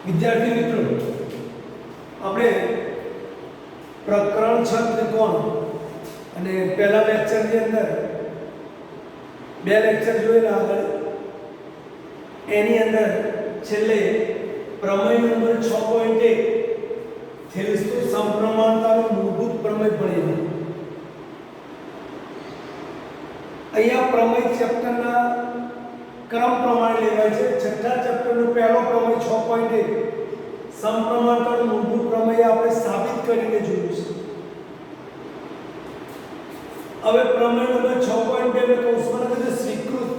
વિદ્યાર્થી મિત્રો, આપણે પ્રકરણ 6 ત્રિકોણ અને પહેલા લેક્ચરની અંદર બે લેક્ચર જોયેલા આગળ, એની અંદર છેલ્લે પ્રમેય નંબર 6.1 થેલિસ્તુ સમપ્રમાણતાનું મૂળભૂત પ્રમેય ભણેલું. અહીંયા પ્રમેય ચેપ્ટરના ક્રમ પ્રમાણે લેવાય છે. છઠ્ઠા ચેપ્ટરનો પહેલો પ્રમેય 6.1 સમપ્રમાણતાનું મૂળભૂત પ્રમેય આપણે સાબિત કરીને જોયું છે. હવે પ્રમેય નંબર 6.2 ને કૌંસમાં લખે સ્વીકૃત.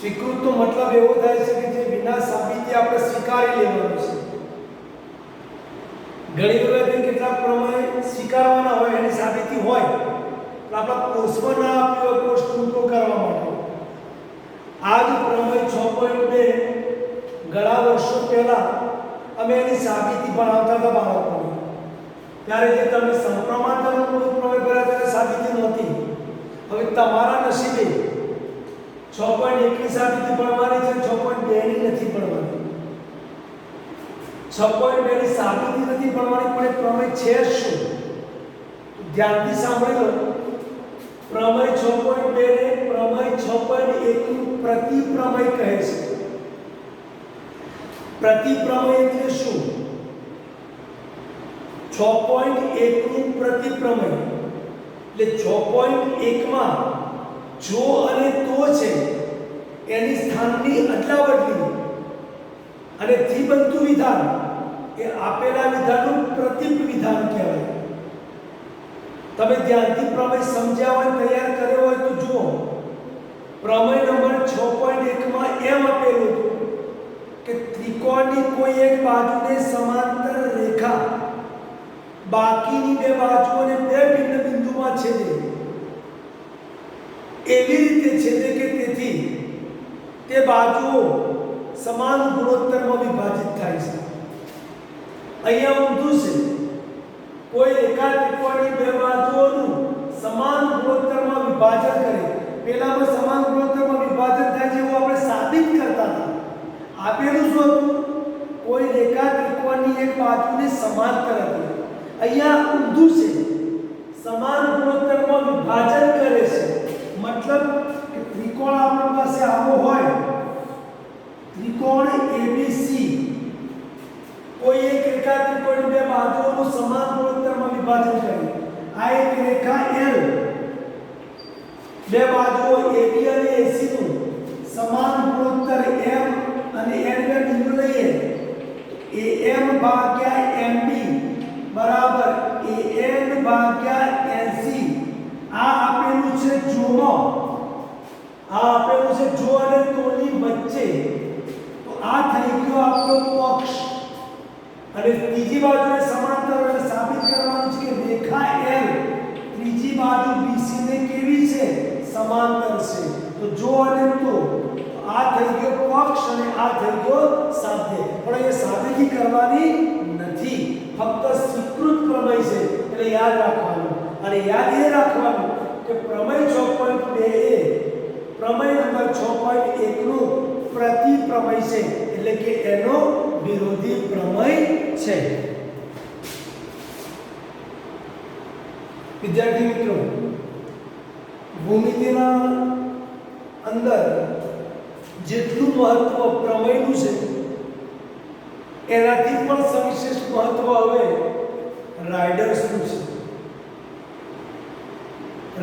સ્વીકૃતનો મતલબ એવો થાય છે કે જે વિના સાબિતી આપણે સ્વીકારી લેવાનું છે. ઘણી વખત કેટલાક પ્રમેય સ્વીકારવાના હોય, એની સાબિતી હોય, તો આપણા કોર્સમાં ના આપ્યો કોર્સ ટૂંકો કરવા માટે આ જ પ્રમેય 6.2 ઘણા વર્ષો પહેલા અમે એની સાબિતી ભણાવતા હતા બાળકોને. ત્યારે જે તમે સમપ્રમાણતાનું મૂળભૂત પ્રમેય ભણ્યા ત્યારે સાબિતી નહોતી. હવે તમારા નસીબે 6.1 ની સાબિતી ભણવાની છે, 6.2 ની નથી ભણવાની. 6.2 ની સાબિતી નથી ભણવાની, પણ એ પ્રમેય છે શું? ધ્યાનથી સાંભળી લો. પ્રમેય 6.2 ને પ્રમેય 6.1 નું પ્રતિપ્રમેય કહે છે. પ્રતિપ્રમેય એટલે શું? 6.1 નું પ્રતિપ્રમેય એટલે 6.1 માં જો અને તો છે એની સ્થાનની અદલાબદલી અને થી બનતું વિધાન એ આપેલા વિધાનનું પ્રતિવિધાન કહેવાય. તમે ધ્યાનથી પ્રમેય સમજ્યા હોય, તૈયાર કર્યો હોય તો જુઓ. પ્રમેય નંબર 6.1 માં એમ આપેલું હતું કે ત્રિકોણની કોઈ એક બાજુને સમાંતર રેખા બાકીની બે બાજુઓને બે ભિન્ન બિંદુમાં છેદે, એવી રીતે છેદે કે તેથી તે બાજુઓ સમાન ગુણોત્તરમાં વિભાજિત થાય છે. અહીંયા ઊંધું છે. કોઈ રેખા ત્રિકોણની બે બાજુઓનું સમાન ગુણોત્તરમાં વિભાજન કરે, પેલામાં સમાન ગુણોત્તરમાં વિભાજન થાય છે એવું આપણે સાબિત કરતા હતા. આપેલું શું હતું? કોઈ રેખા ત્રિકોણની એક બાજુને સમાંતર હતી. અહીંયા ઊંધું છે, સમાન ગુણોત્તરમાં વિભાજન કરે છે. મતલબ કે ત્રિકોણ આપણી પાસે આવો હોય, ત્રિકોણ ABC કોઈ એક રેખા ત્રિકોણની બે બાજુઓનું સમાન ગુણોત્તરમાં વિભાજન કરે. આ એક રેખા L બે બાજુઓ AB અને AC નું સમાન ગુણોત્તર M અને N ને બિંદુ લઈએ AM ભાગ્યા MB બરાબર AN ભાગ્યા NC. આ આપેલું છે જોમાં, આ આપેલું છે જો અને તોની વચ્ચે. તો આ થઈ ગયો આપણો પક્ષ. અને ત્રીજી બાજુને સમાંતર અને સાબિત કરવાનું છે કે રેખા L ત્રીજી બાજુ BC ને કેવી છે? સમાંતર છે. તો જો અને તો આ થઈ ગયો પક્ષ અને આ થઈ ગયો સાધ્ય. પણ એ સાબિતી કરવાની નથી, ફક્ત સ્વીકૃત પ્રમેય છે એટલે યાદ રાખવાનું. અને યાદ એ રાખવાનું કે પ્રમેય 6.2 એ પ્રમેય નંબર 6.1 નું પ્રતિપ્રમેય છે, એટલે કે એનો વિરોધી પ્રમેય છે. વિદ્યાર્થી મિત્રો, ભૂમિતિના અંદર જેટલું મહત્વ પ્રમેયનું છે એનાથી પણ સવિશેષ મહત્વ હવે રાઇડર્સનું છે.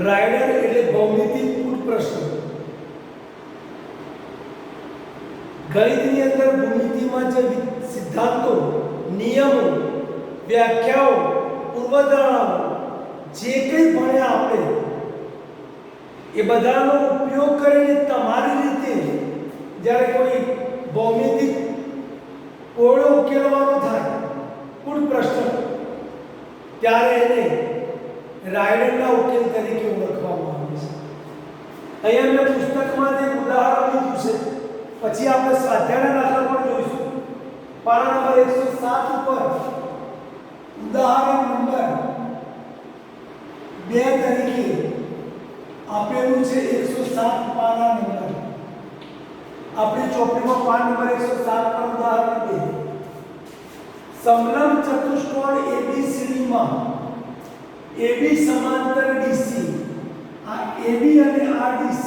રાઇડર એટલે ભૌમિતિક કૂટ પ્રશ્ન. ગણિતની અંદર ભૂમિતિમાં જે સિદ્ધાંતો, નિયમો, વ્યાખ્યાઓ, પૂર્વધારણાઓ જે કંઈ ભણ્યા આપણે એ બધાનો ઉપયોગ કરીને તમારી રીતે જ્યારે કોઈ ભૌમિતિક કોળો ઉકેલવાનો થાય, કૂટ પ્રશ્ન, ત્યારે એને રાઇડરના ઉકેલ તરીકે ઓળખવામાં આવે છે. અહીંયા મેં પુસ્તકમાં જે ઉદાહરણ લીધું છે, પછી આપણે સ્વાધ્યાયના દાખલા પણ જોઈશું. પાના નંબર 107 ઉપર ઉદાહરણ નંબર 2 તરીકે આપેલું છે. 107 પાના નંબર આપણી ચોપડીમાં પાન નંબર 107 પર ઉદાહરણ 2. समलंब चतुष्कोण एबीसीडी માં AB समांतर DC આ AB અને આ DC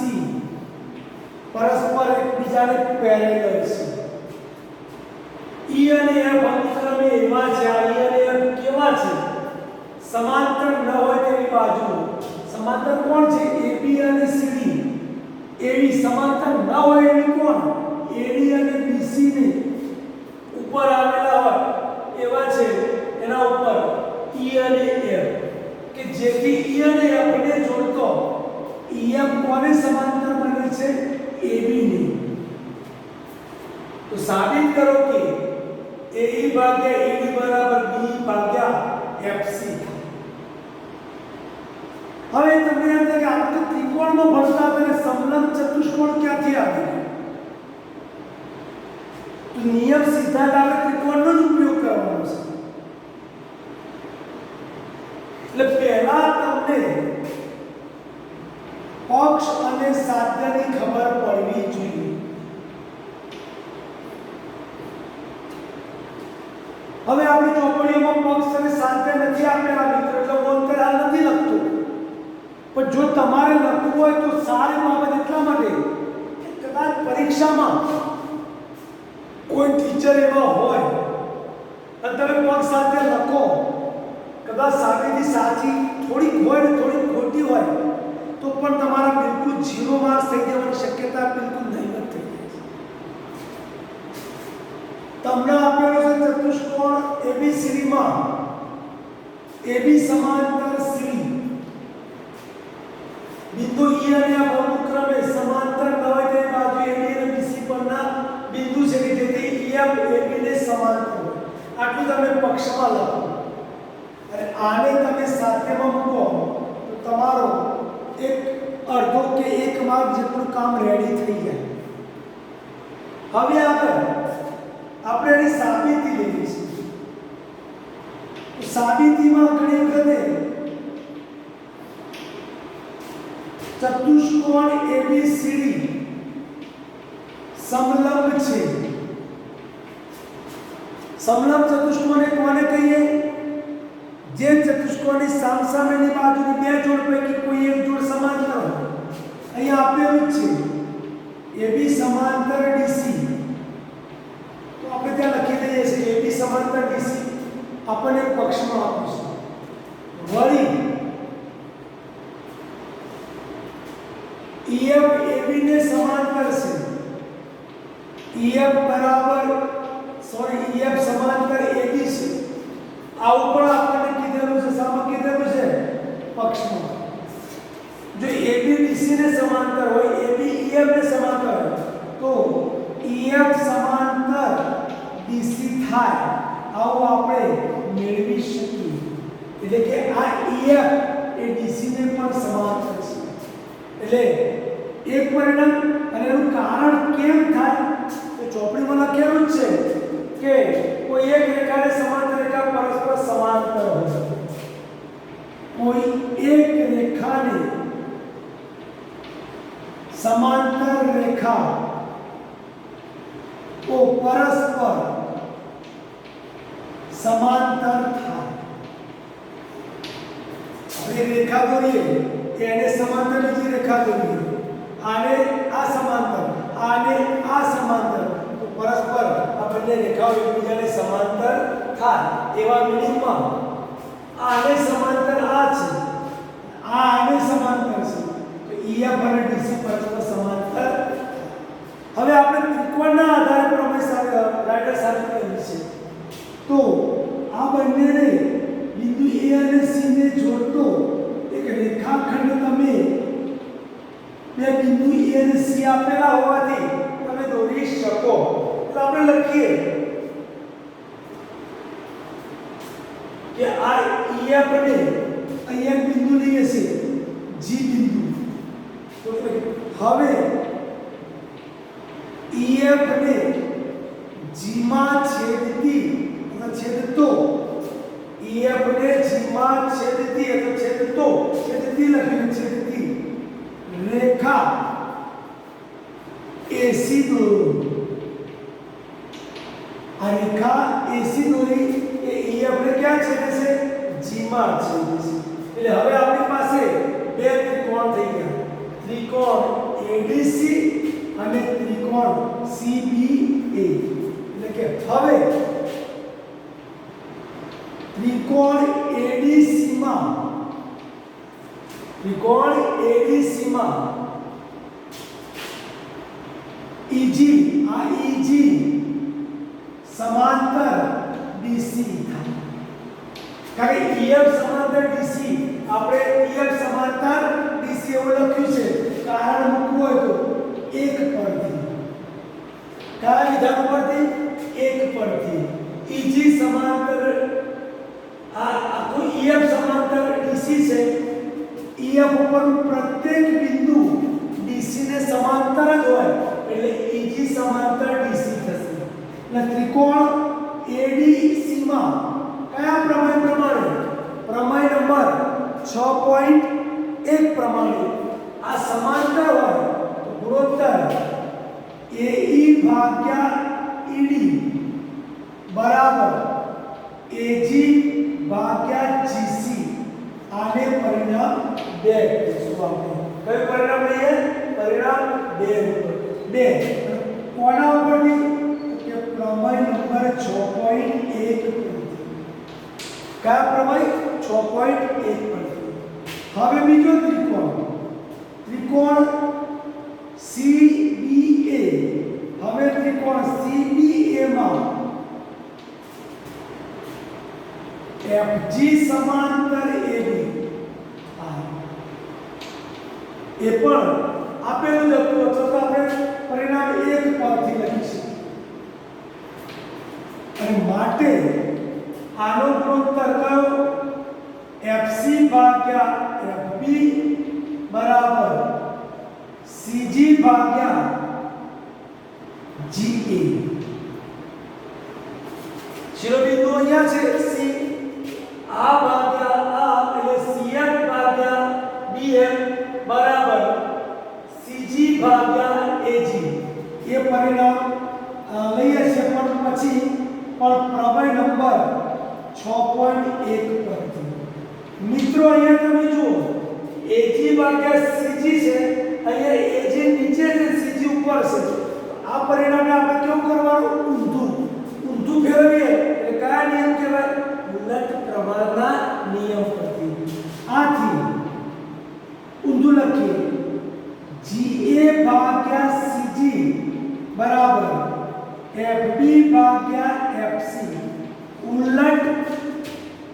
પરસ્પર એકબીજાને પેરેલલ છે. E અને F અંતરમે એવા છે, આ E અને F કેવા છે? समांतर ન હોય તેવી બાજુ. समांतर કોણ છે? AB અને CD. AB समांतर ન હોય એવી કોણ? AD અને BC ને ઉપર આવેલા હોય એવા છે એના ઉપર E અને F, કે જેથી E અને F ને જોડતો EF કોને સમાંતર બને છે? AB ને. તો સાબિત કરો કે AE ભાગ્યા AD બરાબર B ભાગ્યા FC. હવે તમને એમ થાય કે આપણે ત્રિકોણમાં ભણતા હતા, સમલંબ ચતુષ્કોણ ક્યાંથી આવ્યું? તો નિયમ સીધા લાગે ત્રિકોણનો જ ઉપયોગ કરવાનો છે. એટલે પહેલા તમને પક્ષ અને સાધ્યની ખબર પડવી જોઈએ. હવે આપણી ચોપડીઓમાં પક્ષ અને સાધ્ય નથી આપેલા મિત્રો, એટલે હું અંતર હાલ નથી લખતો. પણ જો તમારે લખવું હોય તો સારી બાબત એટલા માટે કે કદાચ પરીક્ષામાં કોઈ ટીચર એવા હોય અને તમે પક્ષ સાથે લખો, કદાચ સાબિતી સાચી થોડીક હોય ને થોડીક ખોટી હોય તો પણ તમારા બિલકુલ 0 માર્ક્સ થઈ જવાની શક્યતા બિલકુલ નહીવત થઈ જાય છે. તમને આપેલો છે ચતુષ્કોણ ABCD માં AB સમાંતર CD, બિંદુ E અને F અનુક્રમે સમાંતર ન હોય તે બાજુ AB અને BC પરના બિંદુ છે કે જેથી EF AB ને સમાંતર હોય. આટલું તમે પક્ષમાં લખો અને આને તમે સાધ્યમાં મૂકો તો તમારો એક અડધો કે 1 માર્ક જેટલું કામ રેડી થઈ જાય. હવે આગળ આપણે એની સાબિતી લેવી છે. તો સાબિતીમાં ઘણી વખતે ચતુષ્કોણ ABCD સમલંબ છે. સમલંબ ચતુષ્કોણ કોને કહીએ? જે ચતુષ્કોણની સામસામેની બાજુની બે જોડ પૈકી કોઈ એક જોડ સમાંતર હોય. અહીંયા આપેલું છે AB સમાંતર DC, તો આપણે ત્યાં લખી દઈએ છીએ AB સમાંતર DC આપણને પક્ષમાં આપ્યું છે. વળી EF AB ને સમાંતર છે. EF સમાંતર AB છે. આવું પણ આપણને કીધેલું છે. સામા કીધેલું છે પક્ષમાં. જો AB DC ને સમાંતર હોય, AB EF ને સમાંતર હોય તો EF સમાંતર DC થાય. આવું આપણે મેળવી શકીએ. એટલે કે આ EF એ DC ને પણ સમાંતર છે. એટલે એક પરિણામ. અને એનું કારણ કેમ થાય તો ચોપડીમાં લખેલું છે કે કોઈ એક રેખાને સમાંતર રેખા પરસ્પર સમાંતર હોય. કોઈ એક રેખાને સમાંતર રેખા કો પરસ્પર સમાંતર થાય. હવે રેખા દોરીએ એને સમાંતર બીજી રેખા દોરીએ, આને આ સમાંતર, આને આ સમાંતર, તો પરસ્પર આ બંને રેખાઓ એકબીજાને સમાંતર થાય. એવા મિનિંગમાં આને સમાંતર આ છે, આને સમાંતર છે, તો EF અને DC પરસ્પર સમાંતર. હવે આપણે ત્રિકોણના આધારે પ્રમેય રાઇડર સાથે કરીએ છીએ. તો આ બંનેને બિંદુ A અને C ને જોડતો એક રેખાખંડ તમે બે બિંદુ A અને C આપેલા હોવાથી તમે દોરી શકો. તો આપણે લખીએ કે આ EF ને અહીંયા બિંદુ લઈએ છે G બિંદુ. તો હવે EF ને G માં છેદતી અથવા છેદતો, EF ને G માં છેદતી અથવા છેદતો, છેદતી લખીને છેદતી રેખા AC દોરો. આ રેખા એસી દોરી એ ઈ આપણે ક્યાં છેદે છે જી માં છેદે છે એટલે હવે આપણી પાસે બે ત્રિકોણ થઈ ગયા ત્રિકોણ એડીસી અને ત્રિકોણ સીબીએ એટલે કે હવે ત્રિકોણ એડીસી માં ઈજી આ ઈજી समांतर ડીસી થાય કારણ કે ઈએફ સમાંતર ડીસી આપણે ઈએફ સમાંતર ડીસી એવું લખ્યું છે કારણ મૂકવું હોય તો એક પરથી કયા વિધાન પરથી એક પરથી ઈજી સમાંતર આ આખું ઈએફ સમાંતર ડીસી છે ઈએફ ઉપર પ્રત્યેક બિંદુ ડીસી ને સમાંતર જ હોય એટલે ઈજી સમાંતર ડીસી થશે ત્રિકોણ એડીસી માં કયા પ્રમેય પ્રમાણે નંબર 6.1 પ્રમાણે આ સમાંતર હોય તો ગુણોત્તર AE ભાગ્યા ED બરાબર AG ભાગ્યા GC આને પરિણામ 2 શું આપણે કયું પરિણામ લઈએ પરિણામ 2 કોના ઉપરથી प्रमेय नंबर 6.1 क्या प्रमेय 6.1 હવે બીજો ત્રિકોણ CBA હવે ત્રિકોણ CBA માં FG સમાંતર AB એ પણ આપેલું જ હતું તો આપણે પરિણામ 1 પરથી લખીશું અને માટે આનો ગુણોત્તર કયો FC ભાગ્યા FB બરાબર CG ભાગ્યા GA શિરોબિંદુ અહીંયા છે C આ ભાગ્યા આ એટલે CF ભાગ્યા BF બરાબર CG ભાગ્યા AG એ પરિણામ લઈએ છે પણ પછી પણ પ્રમેય નંબર 6.1 પરથી મિત્રો અહીંયા તમે જુઓ AG ભાગ્યા CG છે અહીંયા AG નીચે છે CG ઉપર છે આ પરિણામને આપણે કેવું કરવાનું ઊંધું ફેરવીએ એટલે કયા નિયમ કહેવાય ઉલટ પ્રમાણના નિયમ પરથી આથી ઊંધું લખીએ GA ભાગ્યા CG બરાબર FB ભાગ્યા FC ઉલટ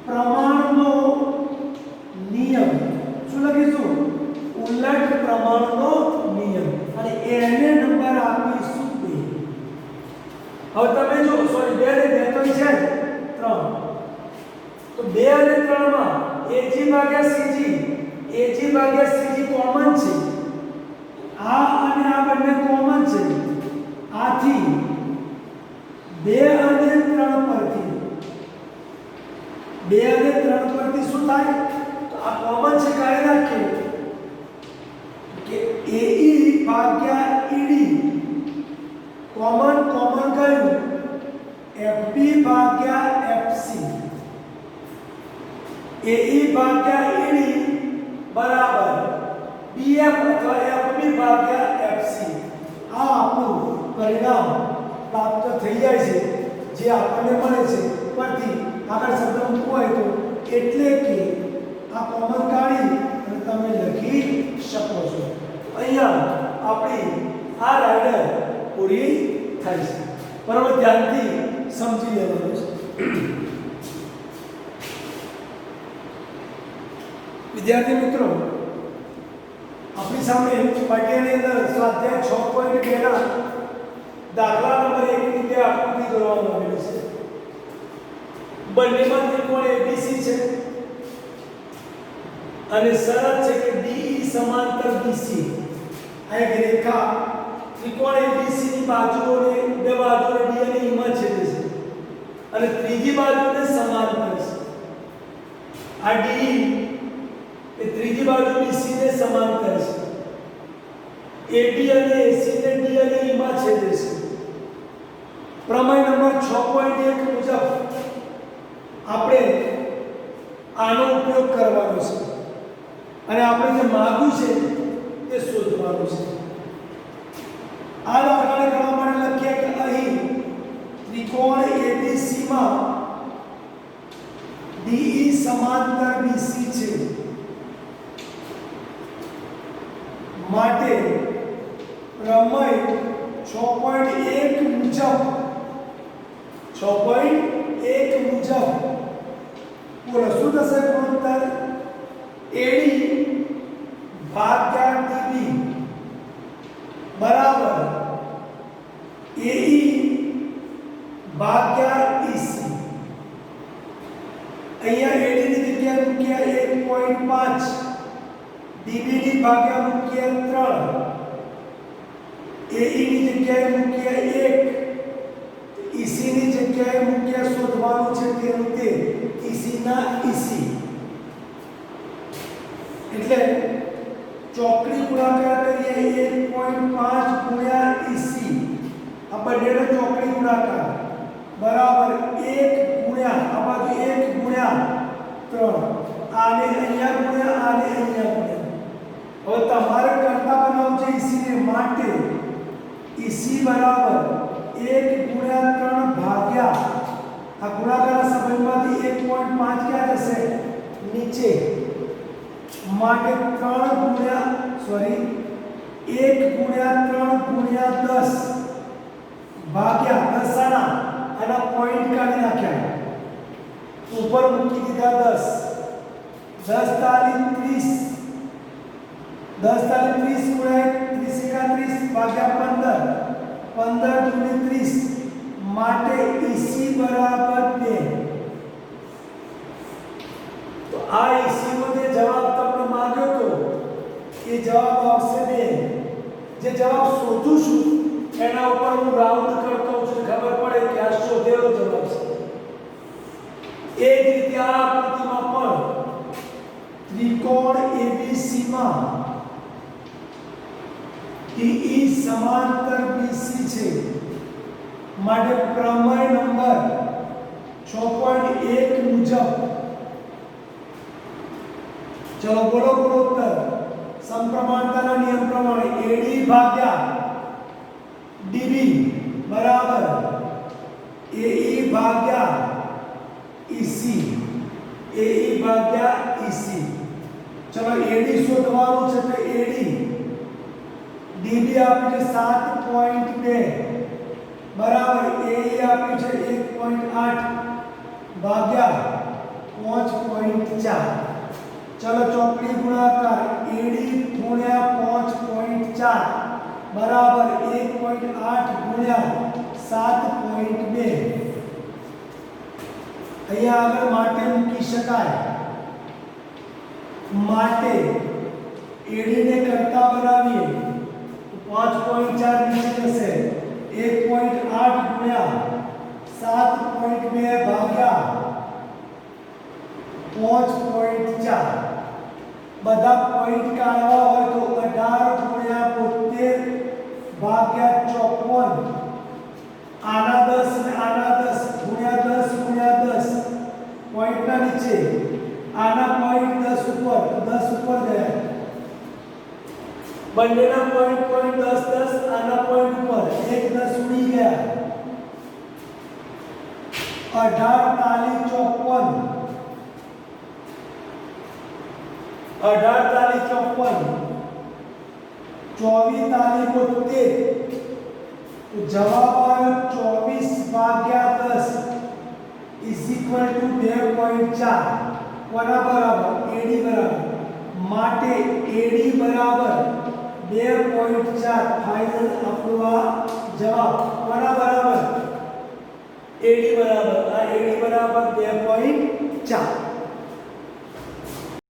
પ્રમાણનો નિયમ શું લખીશું ઉલટ પ્રમાણનો નિયમ અને એને નંબર આપીશું 2 હવે તમે જો સોરી 2 ને 2 તો છે 3 તો 2 અને 3 માં AG ભાગ્યા CG કોમન છે આ અને આ બંને કોમન છે આથી 2 અને 3 પરથી 2 અને 3 પરથી શું થાય તો આ કોમન છે કાઢી નાખીએ કે AE ભાગ્યા ED કોમન કયું FB ભાગ્યા FC AE ભાગ્યા ED બરાબર BF અથવા FB ભાગ્યા FC આ આપણું પરિણામ પ્રાપ્ત થઈ જાય છે જે આપણને મળે છે પરથી આગળ શબ્દ મૂકવો હોય તો એટલે કે આ કોમન કાઢી અને તમે લખી શકો છો અહીંયા આપણી આ રાઇડર પૂરી થાય છે બરાબર ધ્યાનથી સમજી લેવાનું છે વિદ્યાર્થી મિત્રો આપણી સામે પાઠ્યની અંદર સ્વાધ્યાય 6.2 ના દાખલા નંબર 1 ની બે આકૃતિ દોરવામાં આવેલી છે બંનેમાં ત્રિકોણ ABC છે અને શરત છે કે DE સમાંતર BC આ એક રેખા ત્રિકોણ ABC ની બાજુઓને બે બાજુઓને D અને E માં છેદે છે અને ત્રીજી બાજુને સમાંતર છે આ DE એ ત્રીજી બાજુ BC ને સમાંતર છે AD અને AC ને D અને E માં છેદે છે પ્રમેય નંબર 6.1 મુજબ આપણે આનો ઉપયોગ કરવાનો છે અને આપણે જે માંગ્યું છે તે શોધવાનું છે. આ દાખલાને કરવા માટે લખીએ કે અહીં ત્રિકોણ ABC માં DE સમાંતર BC છે. માટે પ્રમેય 6.1 મુજબ 6.1 મુજબ બોલો શું થશે ગુણોત્તર AD ભાગ્યા DB બરાબર AE ભાગ્યા EC. અહીંયા AD ની જગ્યાએ મૂક્યા 1.5, DB ની ભાગ્યા મૂક્યા 3, AE ની જગ્યાએ મૂક્યા 1, EC ની જગ્યાએ મૂક્યા શોધવાનું છે તેનું તે EC ના EC. એટલે ચોકડી ગુણાકાર કરીએ 1.5 ગુણ્યા EC. આ બંનેનો ચોકડી ગુણાકાર બરાબર 1 ગુણ્યા આ બાજુ 1 ગુણ્યા 3, આને અહીંયા ગુણ્યા આને અહીંયા ગુણ્યા. હવે તમારે કરતા બનાવવું છે EC ને માટે EC બરાબર 1 ગુણ્યા 3 ભાગ્યા આ ગુણાકારના સંબંધમાંથી 1.5 ક્યાં જશે નીચે માટે 3 ગુણ્યા 1 ગુણ્યા 3 ગુણ્યા 10 ભાગ્યા 10 આના પોઈન્ટ કાઢી નાખ્યા ઉપર મૂકી દીધા 10 10 તારી 30 10 તારી 30 ગુણ્યા 30 ભાગ્યા 15 દૂની 30 માટે EC બરાબર 2. તો આ EC નો જે જવાબ તમને માંગ્યો તો એ જવાબ આવશે 2. જે જવાબ શોધું છું એના ઉપર હું રાઉન્ડ કરતો છું ખબર પડે કે આ શોધેલો જવાબ છે. એ જ રીતે આ આકૃતિમાં પણ ત્રિકોણ ABC માં DE સમાંતર BC છે. માટે પ્રમેય નંબર 6.1 મુજબ ચલો બોલો ગુણોત્તર સમપ્રમાણતાના નિયમ પ્રમાણે AD ભાગ્યા DB બરાબર AE ભાગ્યા EC ભાગ્યા EC. ચલો AD શોધવાનું છે તો AD DB આપ્યું છે 7.2 બરાબર AE આપ્યું છે 1.8 ભાગ્યા 5.4. ચલો ચોકડી ગુણાકાર AD ગુણ્યા 5.4 બરાબર 1.8 ગુણ્યા 7.2. અહીંયા આગળ માટે મૂકી શકાય. માટે AD ને કરતા બનાવીએ 5.4 નીચે જશે 1.8 ગુણ્યા 7.2 ભાગ્યા 5.4. બધા પોઈન્ટ કાઢવા હોય તો 18 ગુણ્યા 72 ભાગ્યા 54. આના 10 ને આના 10 ગુણ્યા 10 ગુણ્યા 10 પોઈન્ટના નીચે આના પોઈન્ટ 10 ઉપર ગયા. બંનેના પોઈન્ટ 10 10 આના પોઈન્ટ ઉપર 1 10 ઉડી ગયા. 18 તાલી 54 18 તાલી 54 24 તાલી 72. તો જવાબ આવ્યો 24 ભાગ્યા 10 ઇઝ ઇક્વલ ટુ 2.4. કોના બરાબર AD બરાબર. માટે AD બરાબર 2.4 ફાઇનલ આપણો આ જવાબ. કોના બરાબર AD બરાબર આ AD બરાબર 2.4.